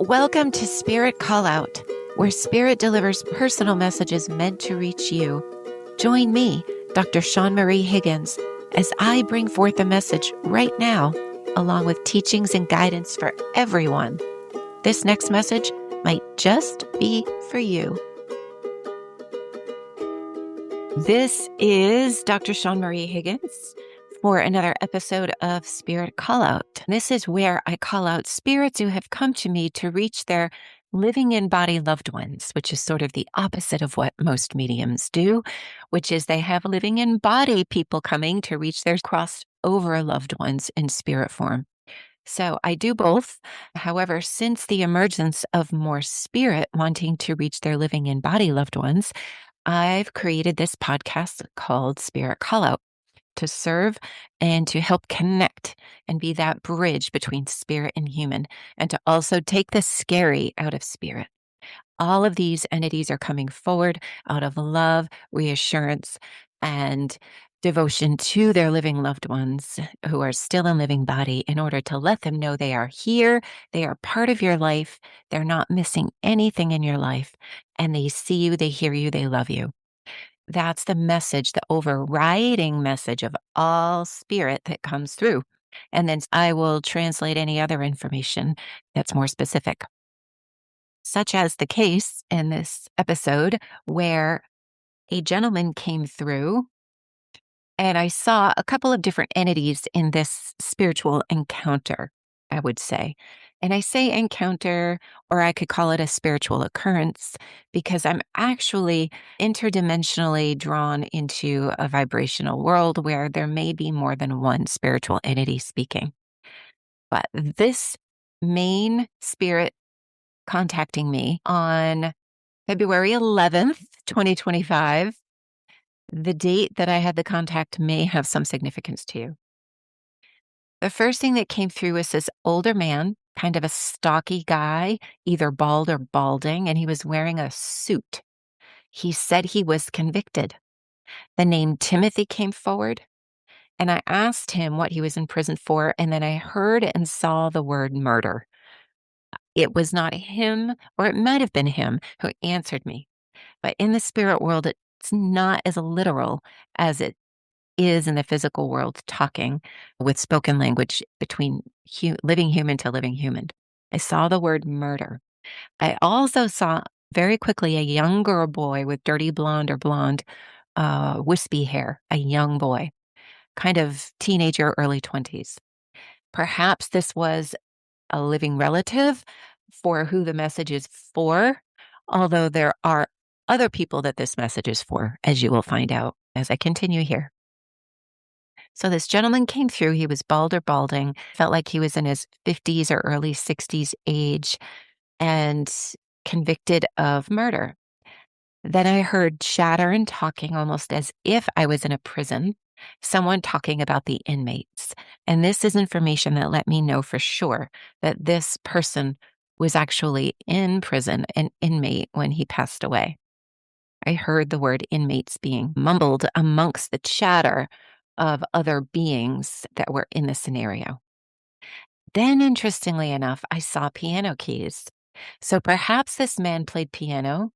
Welcome to Spirit Call Out, where Spirit delivers personal messages meant to reach you. Join me, Dr. Sean Marie Higgins, as I bring forth a message right now, along with teachings and guidance for everyone. This next message might just be for you. This is Dr. Sean Marie Higgins for another episode of Spirit Call Out. This is where I call out spirits who have come to me to reach their living in body loved ones, which is sort of the opposite of what most mediums do, which is they have living in body people coming to reach their crossed over loved ones in spirit form. So I do both. However, since the emergence of more spirit wanting to reach their living in body loved ones, I've created this podcast called Spirit Call Out to serve and to help connect and be that bridge between spirit and human, and to also take the scary out of spirit. All of these entities are coming forward out of love, reassurance, and devotion to their living loved ones who are still in living body in order to let them know they are here, they are part of your life, they're not missing anything in your life, and they see you, they hear you, they love you. That's the message, the overriding message of all spirit that comes through. And then I will translate any other information that's more specific, such as the case in this episode where a gentleman came through and I saw a couple of different entities in this spiritual encounter, I would say. And I say encounter, or I could call it a spiritual occurrence, because I'm actually interdimensionally drawn into a vibrational world where there may be more than one spiritual entity speaking. But this main spirit contacting me on February 11th, 2025, the date that I had the contact may have some significance to you. The first thing that came through was this older man, kind of a stocky guy, either bald or balding, and he was wearing a suit. He said he was convicted. The name Timothy came forward, and I asked him what he was in prison for, and then I heard and saw the word murder. It was not him, or it might have been him, who answered me. But in the spirit world, it's not as literal as it is in the physical world, talking with spoken language between living human to living human. I saw the word murder. I also saw very quickly a younger boy with dirty blonde or blonde, wispy hair, a young boy, kind of teenager, early 20s. Perhaps this was a living relative for who the message is for, although there are other people that this message is for, as you will find out as I continue here. So this gentleman came through. He was bald or balding, felt like he was in his 50s or early 60s age, and convicted of murder. Then I heard chatter and talking almost as if I was in a prison, someone talking about the inmates. And this is information that let me know for sure that this person was actually in prison, an inmate, when he passed away. I heard the word inmates being mumbled amongst the chatter of other beings that were in the scenario. Then, interestingly enough, I saw piano keys. So perhaps this man played piano,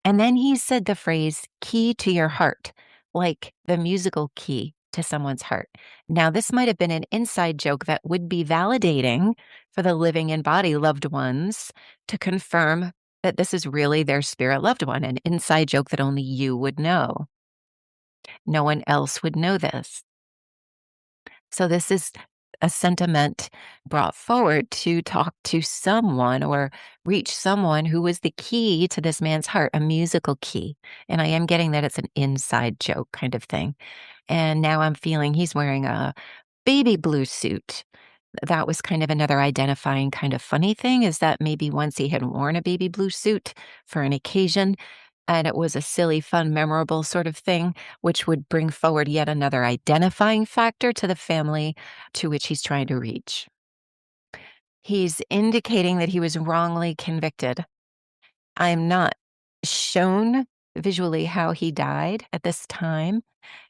and then he said the phrase key to your heart, like the musical key to someone's heart. Now, this might have been an inside joke that would be validating for the living in body loved ones to confirm that this is really their spirit loved one, an inside joke that only you would know. No one else would know this. So this is a sentiment brought forward to talk to someone or reach someone who was the key to this man's heart, a musical key. And I am getting that it's an inside joke kind of thing. And now I'm feeling he's wearing a baby blue suit. That was kind of another identifying kind of funny thing, is that maybe once he had worn a baby blue suit for an occasion, and it was a silly, fun, memorable sort of thing, which would bring forward yet another identifying factor to the family to which he's trying to reach. He's indicating that he was wrongly convicted. I'm not shown visually how he died at this time.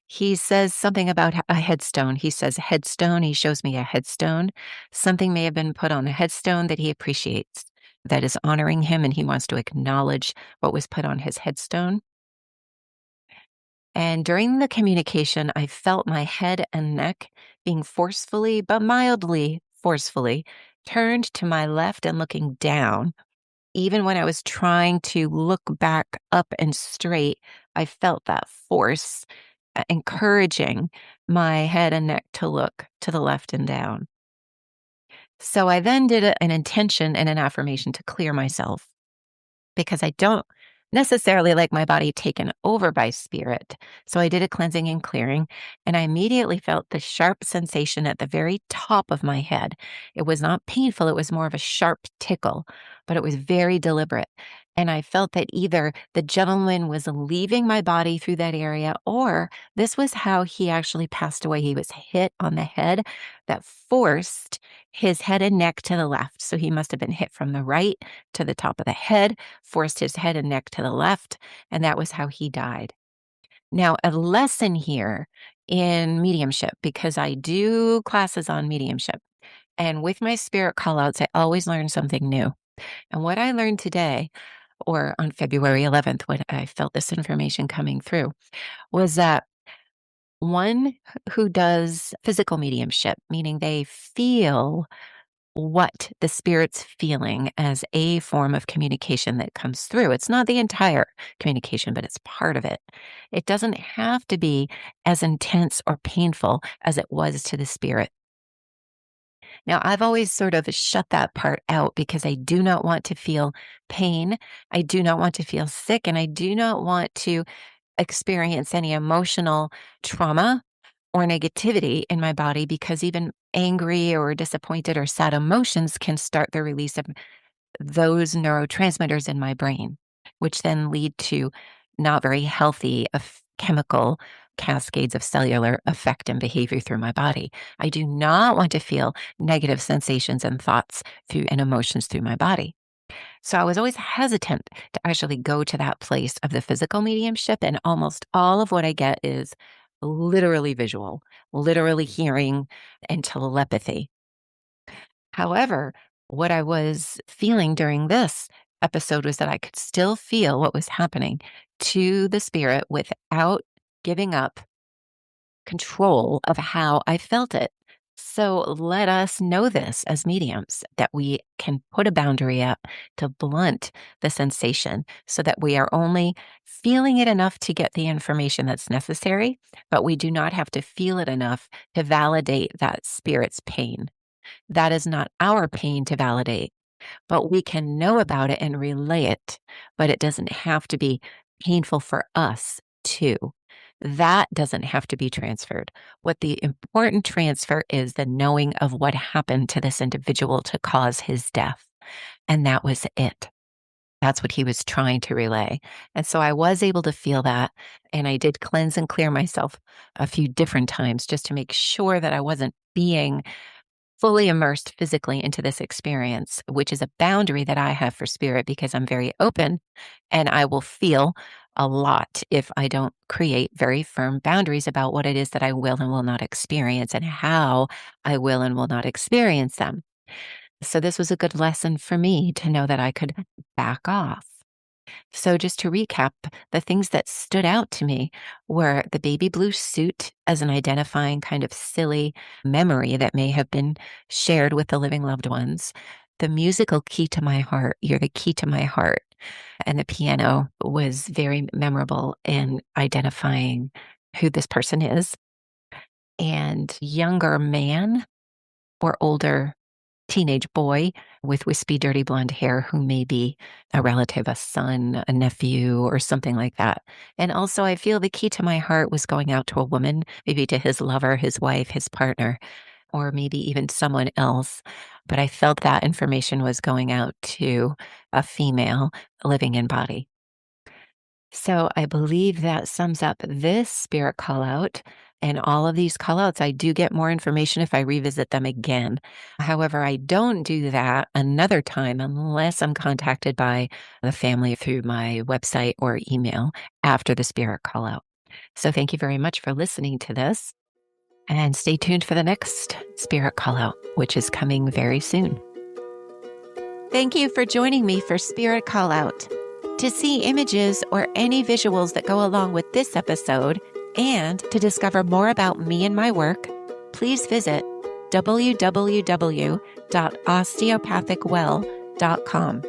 He says something about a headstone. He says headstone. He shows me a headstone. Something may have been put on the headstone that he appreciates. that is honoring him and he wants to acknowledge what was put on his headstone. And during the communication, I felt my head and neck being forcefully, but mildly forcefully, turned to my left and looking down. Even when I was trying to look back up and straight, I felt that force encouraging my head and neck to look to the left and down. So I then did an intention and an affirmation to clear myself because I don't necessarily like my body taken over by spirit. So I did a cleansing and clearing, and I immediately felt the sharp sensation at the very top of my head. It was not painful, it was more of a sharp tickle, but it was very deliberate. And I felt that either the gentleman was leaving my body through that area, or this was how he actually passed away. He was hit on the head that forced his head and neck to the left. So he must have been hit from the right to the top of the head, forced his head and neck to the left, and that was how he died. Now, a lesson here in mediumship, because I do classes on mediumship, and with my spirit callouts, I always learn something new. And what I learned today, or on February 11th, when I felt this information coming through, was that one who does physical mediumship, meaning they feel what the spirit's feeling as a form of communication that comes through. It's not the entire communication, but it's part of it. It doesn't have to be as intense or painful as it was to the spirit. Now, I've always sort of shut that part out because I do not want to feel pain. I do not want to feel sick, and I do not want to experience any emotional trauma or negativity in my body because even angry or disappointed or sad emotions can start the release of those neurotransmitters in my brain, which then lead to not very healthy chemical cascades of cellular effect and behavior through my body. I do not want to feel negative sensations and thoughts through and emotions through my body. So I was always hesitant to actually go to that place of the physical mediumship. And almost all of what I get is literally visual, literally hearing and telepathy. However, what I was feeling during this episode was that I could still feel what was happening to the spirit without giving up control of how I felt it. So let us know this as mediums that we can put a boundary up to blunt the sensation so that we are only feeling it enough to get the information that's necessary, but we do not have to feel it enough to validate that spirit's pain. That is not our pain to validate, but we can know about it and relay it, but it doesn't have to be painful for us too. That doesn't have to be transferred. What the important transfer is the knowing of what happened to this individual to cause his death. And that was it. That's what he was trying to relay. And so I was able to feel that. And I did cleanse and clear myself a few different times just to make sure that I wasn't being fully immersed physically into this experience, which is a boundary that I have for spirit because I'm very open and I will feel a lot if I don't create very firm boundaries about what it is that I will and will not experience and how I will and will not experience them. So, this was a good lesson for me to know that I could back off. So, just to recap, the things that stood out to me were the baby blue suit as an identifying kind of silly memory that may have been shared with the living loved ones. The musical key to my heart, you're the key to my heart. And the piano was very memorable in identifying who this person is. And younger man or older teenage boy with wispy, dirty blonde hair who may be a relative, a son, a nephew, or something like that. And also, I feel the key to my heart was going out to a woman, maybe to his lover, his wife, his partner, or maybe even someone else. But I felt that information was going out to a female living in body. So I believe that sums up this spirit call out. And all of these call outs, I do get more information if I revisit them again. However, I don't do that another time unless I'm contacted by the family through my website or email after the spirit call out. So thank you very much for listening to this. And stay tuned for the next spirit call out, which is coming very soon. Thank you for joining me for Spirit Call Out. To see images or any visuals that go along with this episode, and to discover more about me and my work, please visit www.osteopathicwell.com.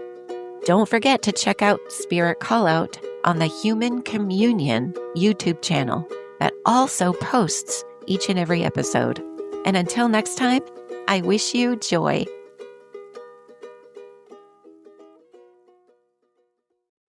Don't forget to check out Spirit Call Out on the Human Communion YouTube channel that also posts each and every episode. And until next time, I wish you joy.